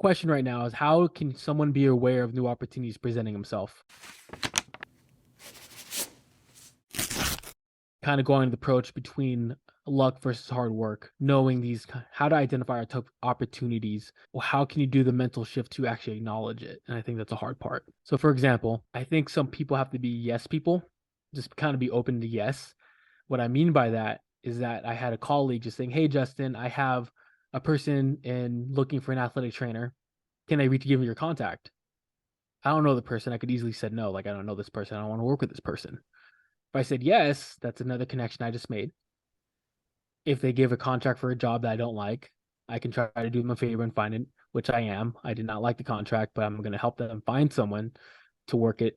Question right now is how can someone be aware of new opportunities presenting himself? Kind of going the approach between luck versus hard work, knowing these, how to identify our top opportunities. Well, how can you do the mental shift to actually acknowledge it? And I think that's a hard part. So, for example, I think some people have to be yes people, just kind of be open to yes. What I mean by that is that I had a colleague just saying, "Hey, Justin, I have a person in looking for an athletic trainer. Can I give me your contact?" I don't know the person. I could easily said no, like I don't know this person. I don't want to work with this person. If I said yes, that's another connection I just made. If they give a contract for a job that I don't like, I can try to do them a favor and find it, which I am. I did not like the contract, but I'm going to help them find someone to work it.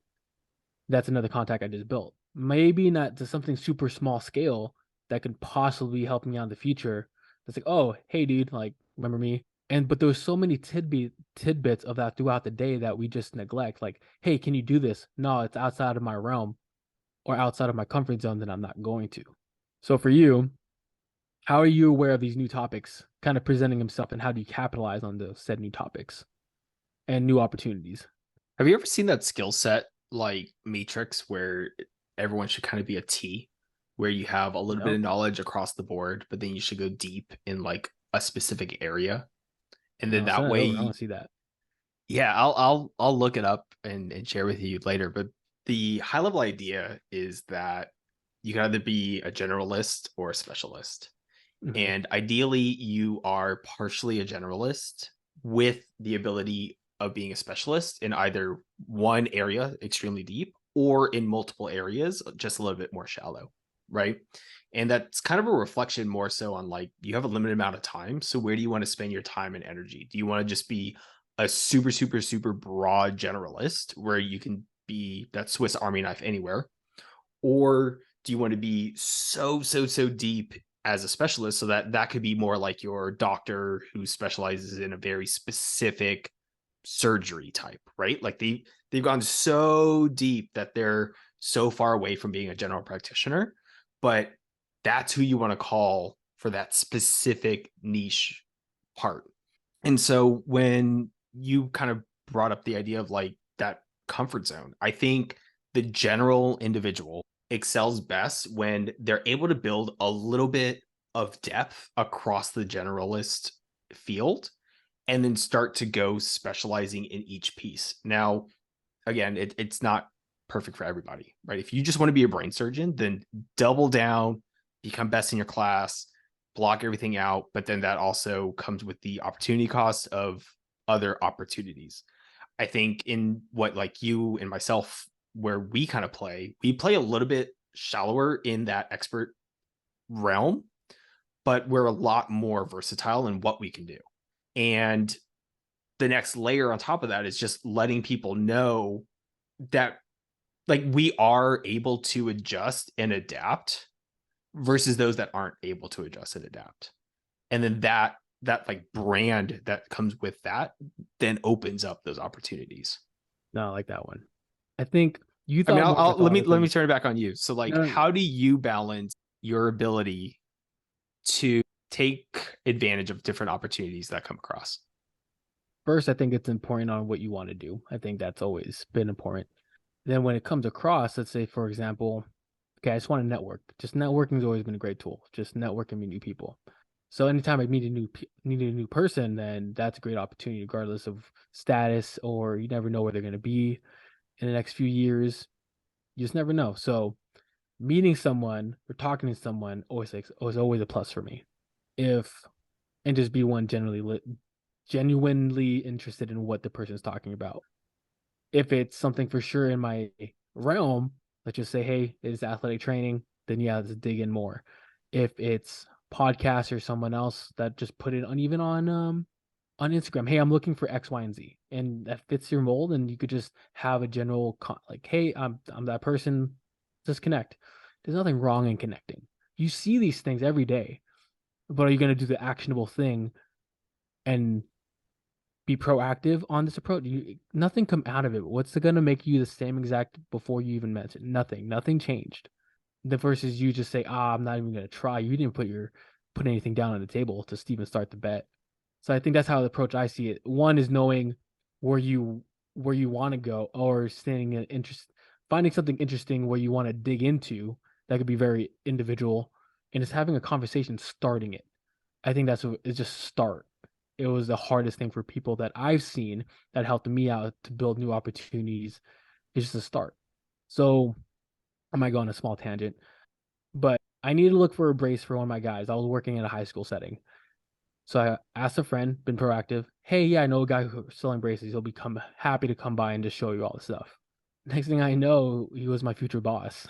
That's another contact I just built. Maybe not to something super small scale that could possibly help me out in the future. It's like, oh, hey, dude, like, remember me? And but there's so many tidbits of that throughout the day that we just neglect. Like, hey, can you do this? No, it's outside of my realm or outside of my comfort zone, then I'm not going to. So for you, how are you aware of these new topics kind of presenting himself and how do you capitalize on those said new topics and new opportunities? Have you ever seen that skill set like matrix where everyone should kind of be a T, where you have a little bit No, of knowledge across the board, but then you should go deep in like a specific area, and then no, that send it over. I want way, to see that. yeah, I'll look it up and share with you later. But the high level idea is that you can either be a generalist or a specialist, Hmm. and ideally you are partially a generalist with the ability of being a specialist in either one area extremely deep or in multiple areas just a little bit more shallow, right? And that's kind of a reflection more so on like you have a limited amount of time, so where do you want to spend your time and energy? Do you want to just be a super broad generalist where you can be that Swiss army knife anywhere, or do you want to be so deep as a specialist so that that could be more like your doctor who specializes in a very specific surgery type, right? Like they've gone so deep that they're so far away from being a general practitioner, but that's who you want to call for that specific niche part. And so when you kind of brought up the idea of like that comfort zone, I think the general individual excels best when they're able to build a little bit of depth across the generalist field and then start to go specializing in each piece. Now, again, it's not perfect for everybody, right? If you just want to be a brain surgeon, then double down, become best in your class, block everything out. But then that also comes with the opportunity cost of other opportunities. I think in what like you and myself, where we play a little bit shallower in that expert realm, but we're a lot more versatile in what we can do. And the next layer on top of that is just letting people know that like we are able to adjust and adapt versus those that aren't able to adjust and adapt. And then that like brand that comes with that then opens up those opportunities. No, I like that one. I think you I mean, thought more let me methodically. turn it back on you. So like No, how do you balance your ability to take advantage of different opportunities that come across? first, I think it's important on what you want to do. I think that's always been important. Then when it comes across, let's say, for example, okay, I just want to network. Just networking has always been a great tool. Just network and meet new people. So anytime I meet a new person, then that's a great opportunity, regardless of status, or you never know where they're going to be in the next few years. You just never know. So meeting someone or talking to someone was always a plus for me. If and just be one genuinely interested in what the person's talking about. If it's something for sure in my realm, let's just say, hey, it's athletic training, then yeah, let's dig in more. If it's podcast or someone else that just put it on even on Instagram, hey, I'm looking for X, Y, and Z, and that fits your mold, and you could just have a general like, hey, I'm that person. Just connect. There's nothing wrong in connecting. You see these things every day, but are you going to do the actionable thing and be proactive on this approach? Nothing come out of it. What's going to make you the same exact before you even mentioned? Nothing. Nothing changed. The versus you just say, I'm not even going to try. You didn't put anything down on the table to even start the bet. So I think that's how the approach I see it. One is knowing where you where you want to go, or staying an interest, finding something interesting where you want to dig into that could be very individual, and it's having a conversation, starting it. I think that's what it's just start. It was the hardest thing for people that I've seen that helped me out to build new opportunities. It's just a start. So I might go on a small tangent, but I needed to look for a brace for one of my guys. I was working in a high school setting. So I asked a friend, been proactive. Hey, yeah, I know a guy who's selling braces. He'll become happy to come by and just show you all the stuff. Next thing I know, he was my future boss.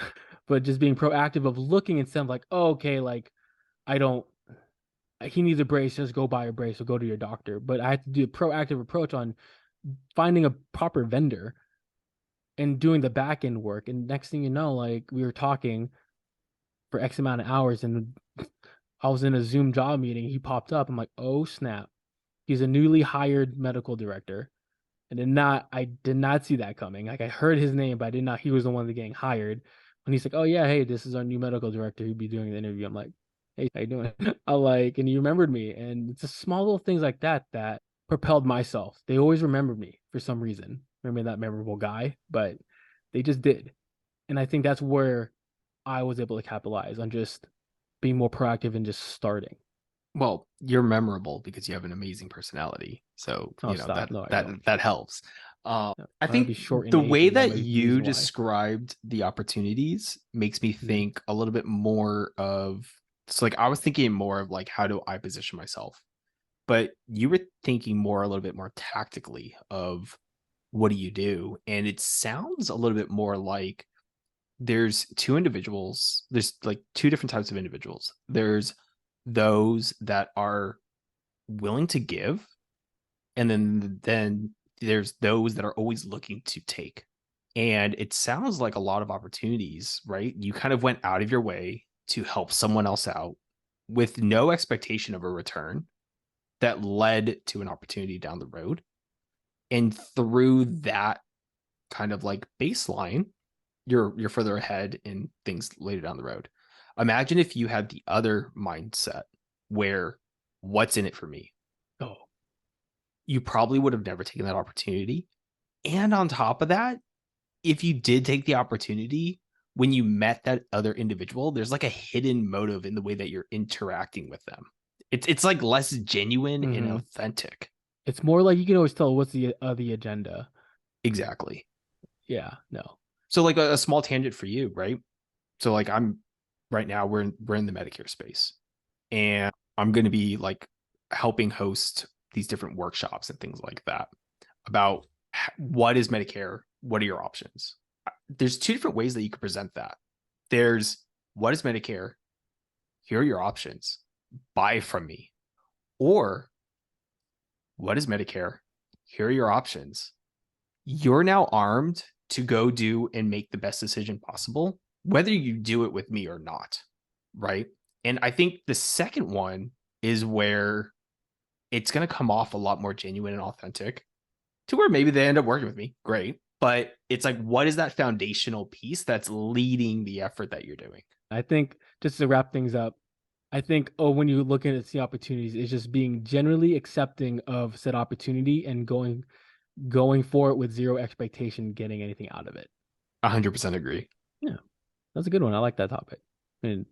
But just being proactive of looking instead of like, oh, okay, like I don't, he needs a brace, just go buy a brace or go to your doctor. But I had to do a proactive approach on finding a proper vendor and doing the back end work. And next thing you know, like we were talking for X amount of hours, and I was in a Zoom job meeting. He popped up. I'm like, oh snap. He's a newly hired medical director. I did not see that coming. Like I heard his name, but I did not, he was the one that getting hired. When he's like, oh yeah, hey, this is our new medical director. He'd be doing the interview. I'm like, hey, how you doing? I like, and he remembered me. And it's just small little things like that that propelled myself. They always remembered me for some reason. Remember that memorable guy, but they just did. And I think that's where I was able to capitalize on just being more proactive and just starting. Well, you're memorable because you have an amazing personality. So, Oh, stop. No, I don't. that helps. I I might think be short in the age. way Maybe that that might be the you reason why. described the opportunities makes me Mhm. think a little bit more of, so like I was thinking more of like how do I position myself? But you were thinking more a little bit more tactically of what do you do? And it sounds a little bit more like there's like two different types of individuals. There's those that are willing to give, and then there's those that are always looking to take. And it sounds like a lot of opportunities, right? You kind of went out of your way to help someone else out with no expectation of a return that led to an opportunity down the road. And through that kind of like baseline, you're further ahead in things later down the road. Imagine if you had the other mindset where what's in it for me? Oh, You probably would have never taken that opportunity. And on top of that, if you did take the opportunity, when you met that other individual, there's like a hidden motive in the way that you're interacting with them. It's like less genuine and hmm, authentic. it's more like you can always tell what's the agenda. Exactly. Yeah, no. So like a small tangent for you, right? So like I'm right now we're in the Medicare space, and I'm going to be like helping host these different workshops and things like that about what is Medicare, what are your options. There's two different ways that you could present that. There's what is Medicare, here are your options, buy from me. Or what is Medicare, here are your options, you're now armed to go do and make the best decision possible, whether you do it with me or not. Right. And I think the second one is where it's going to come off a lot more genuine and authentic, to where maybe they end up working with me. Great. But it's like, what is that foundational piece that's leading the effort that you're doing? I think just to wrap things up, I think when you look at the opportunities, it's just being generally accepting of said opportunity and going for it with zero expectation, getting anything out of it. 100% agree. Yeah, that's a good one. I like that topic. I mean,